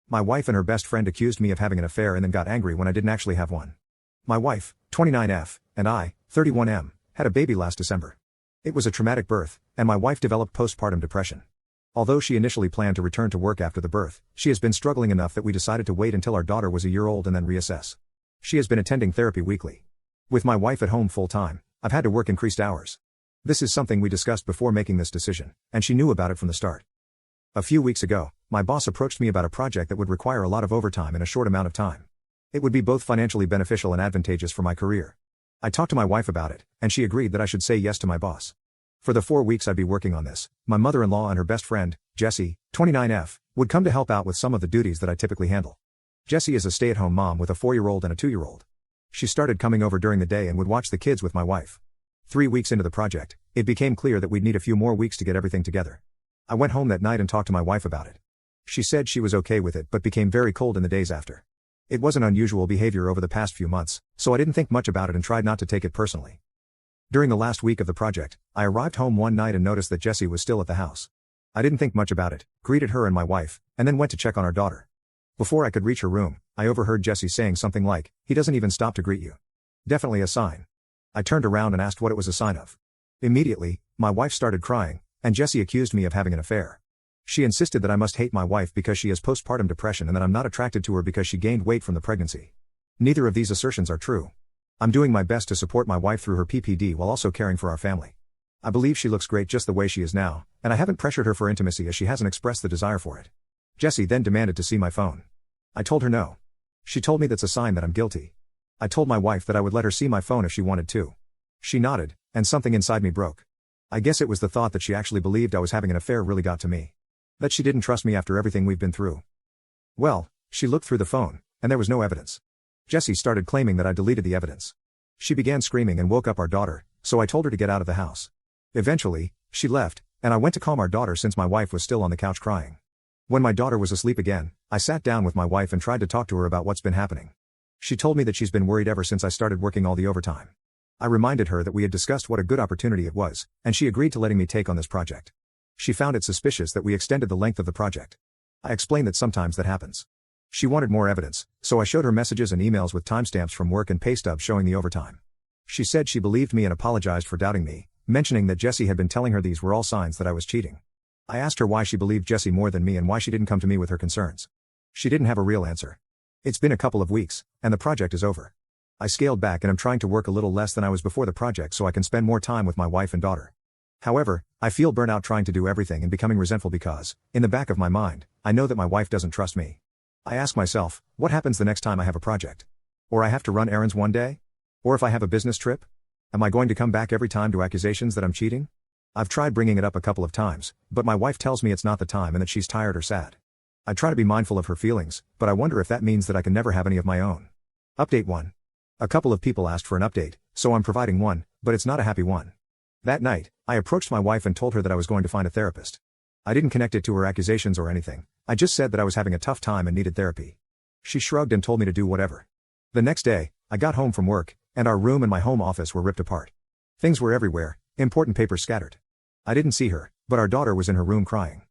My wife and her best friend accused me of having an affair and then got angry when I didn't actually have one. My wife, 29F, and I, 31M, had a baby last December. It was a traumatic birth, and my wife developed postpartum depression. Although she initially planned to return to work after the birth, she has been struggling enough that we decided to wait until our daughter was a year old and then reassess. She has been attending therapy weekly. With my wife at home full-time, I've had to work increased hours. This is something we discussed before making this decision, and she knew about it from the start. A few weeks ago, my boss approached me about a project that would require a lot of overtime in a short amount of time. It would be both financially beneficial and advantageous for my career. I talked to my wife about it, and she agreed that I should say yes to my boss. For the 4 weeks I'd be working on this, my mother-in-law and her best friend, Jessie, 29F, would come to help out with some of the duties that I typically handle. Jessie is a stay-at-home mom with a 4-year-old and a 2-year-old. She started coming over during the day and would watch the kids with my wife. 3 weeks into the project, it became clear that we'd need a few more weeks to get everything together. I went home that night and talked to my wife about it. She said she was okay with it but became very cold in the days after. It wasn't unusual behavior over the past few months, so I didn't think much about it and tried not to take it personally. During the last week of the project, I arrived home one night and noticed that Jessie was still at the house. I didn't think much about it, greeted her and my wife, and then went to check on our daughter. Before I could reach her room, I overheard Jessie saying something like, "He doesn't even stop to greet you." Definitely a sign. I turned around and asked what it was a sign of. Immediately, my wife started crying, and Jessie accused me of having an affair. She insisted that I must hate my wife because she has postpartum depression and that I'm not attracted to her because she gained weight from the pregnancy. Neither of these assertions are true. I'm doing my best to support my wife through her PPD while also caring for our family. I believe she looks great just the way she is now, and I haven't pressured her for intimacy as she hasn't expressed the desire for it. Jessie then demanded to see my phone. I told her no. She told me that's a sign that I'm guilty. I told my wife that I would let her see my phone if she wanted to. She nodded, and something inside me broke. I guess it was the thought that she actually believed I was having an affair really got to me. That she didn't trust me after everything we've been through. Well, she looked through the phone, and there was no evidence. Jessie started claiming that I deleted the evidence. She began screaming and woke up our daughter, so I told her to get out of the house. Eventually, she left, and I went to calm our daughter since my wife was still on the couch crying. When my daughter was asleep again, I sat down with my wife and tried to talk to her about what's been happening. She told me that she's been worried ever since I started working all the overtime. I reminded her that we had discussed what a good opportunity it was, and she agreed to letting me take on this project. She found it suspicious that we extended the length of the project. I explained that sometimes that happens. She wanted more evidence, so I showed her messages and emails with timestamps from work and pay stubs showing the overtime. She said she believed me and apologized for doubting me, mentioning that Jessie had been telling her these were all signs that I was cheating. I asked her why she believed Jessie more than me and why she didn't come to me with her concerns. She didn't have a real answer. It's been a couple of weeks, and the project is over. I scaled back and am trying to work a little less than I was before the project so I can spend more time with my wife and daughter. However, I feel burnout trying to do everything and becoming resentful because, in the back of my mind, I know that my wife doesn't trust me. I ask myself, what happens the next time I have a project? Or I have to run errands one day? Or if I have a business trip? Am I going to come back every time to accusations that I'm cheating? I've tried bringing it up a couple of times, but my wife tells me it's not the time and that she's tired or sad. I try to be mindful of her feelings, but I wonder if that means that I can never have any of my own. Update 1. A couple of people asked for an update, so I'm providing one, but it's not a happy one. That night, I approached my wife and told her that I was going to find a therapist. I didn't connect it to her accusations or anything, I just said that I was having a tough time and needed therapy. She shrugged and told me to do whatever. The next day, I got home from work, and our room and my home office were ripped apart. Things were everywhere, important papers scattered. I didn't see her, but our daughter was in her room crying.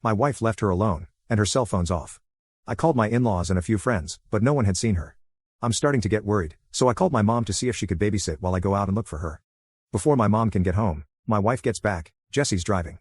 My wife left her alone, and her cell phone's off. I called my in-laws and a few friends, but no one had seen her. I'm starting to get worried, so I called my mom to see if she could babysit while I go out and look for her. Before my mom can get home, my wife gets back. Jessie's driving.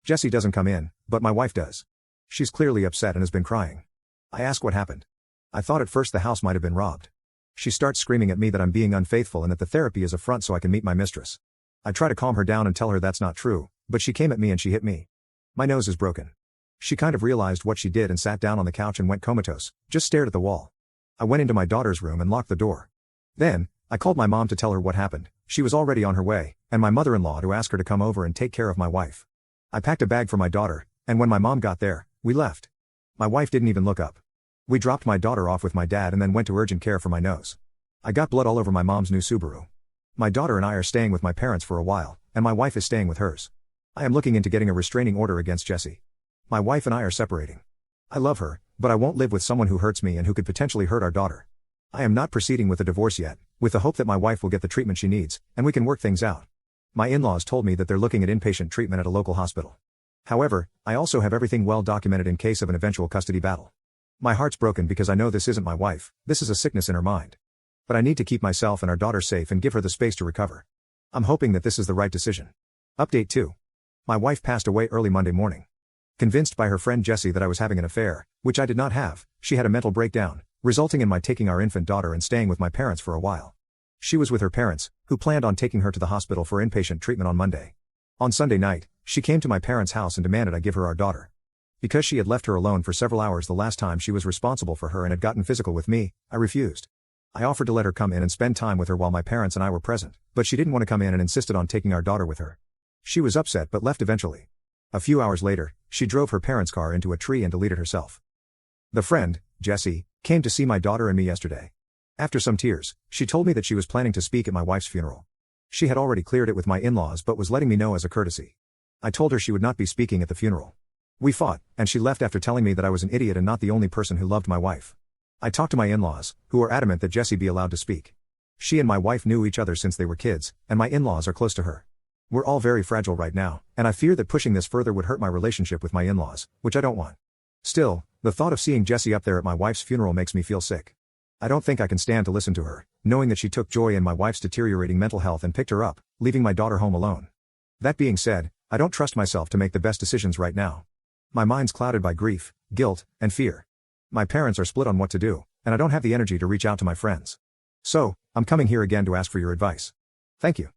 Jessie doesn't come in, but my wife does. She's clearly upset and has been crying. I ask what happened. I thought at first the house might have been robbed. She starts screaming at me that I'm being unfaithful and that the therapy is a front so I can meet my mistress. I try to calm her down and tell her that's not true, but she came at me and she hit me. My nose is broken. She kind of realized what she did and sat down on the couch and went comatose, just stared at the wall. I went into my daughter's room and locked the door. Then, I called my mom to tell her what happened. She was already on her way, and my mother-in-law to ask her to come over and take care of my wife. I packed a bag for my daughter, and when my mom got there, we left. My wife didn't even look up. We dropped my daughter off with my dad and then went to urgent care for my nose. I got blood all over my mom's new Subaru. My daughter and I are staying with my parents for a while, and my wife is staying with hers. I am looking into getting a restraining order against Jessie. My wife and I are separating. I love her, but I won't live with someone who hurts me and who could potentially hurt our daughter. I am not proceeding with a divorce yet, with the hope that my wife will get the treatment she needs, and we can work things out. My in-laws told me that they're looking at inpatient treatment at a local hospital. However, I also have everything well documented in case of an eventual custody battle. My heart's broken because I know this isn't my wife, this is a sickness in her mind. But I need to keep myself and our daughter safe and give her the space to recover. I'm hoping that this is the right decision. Update 2. My wife passed away early Monday morning. Convinced by her friend Jessie that I was having an affair, which I did not have, she had a mental breakdown, resulting in my taking our infant daughter and staying with my parents for a while. She was with her parents, who planned on taking her to the hospital for inpatient treatment on Monday. On Sunday night, she came to my parents' house and demanded I give her our daughter. Because she had left her alone for several hours the last time she was responsible for her and had gotten physical with me, I refused. I offered to let her come in and spend time with her while my parents and I were present, but she didn't want to come in and insisted on taking our daughter with her. She was upset but left eventually. A few hours later, she drove her parents' car into a tree and deleted herself. The friend, Jessie, came to see my daughter and me yesterday. After some tears, she told me that she was planning to speak at my wife's funeral. She had already cleared it with my in-laws but was letting me know as a courtesy. I told her she would not be speaking at the funeral. We fought, and she left after telling me that I was an idiot and not the only person who loved my wife. I talked to my in-laws, who were adamant that Jessie be allowed to speak. She and my wife knew each other since they were kids, and my in-laws are close to her. We're all very fragile right now, and I fear that pushing this further would hurt my relationship with my in-laws, which I don't want. Still, the thought of seeing Jessie up there at my wife's funeral makes me feel sick. I don't think I can stand to listen to her, knowing that she took joy in my wife's deteriorating mental health and picked her up, leaving my daughter home alone. That being said, I don't trust myself to make the best decisions right now. My mind's clouded by grief, guilt, and fear. My parents are split on what to do, and I don't have the energy to reach out to my friends. So, I'm coming here again to ask for your advice. Thank you.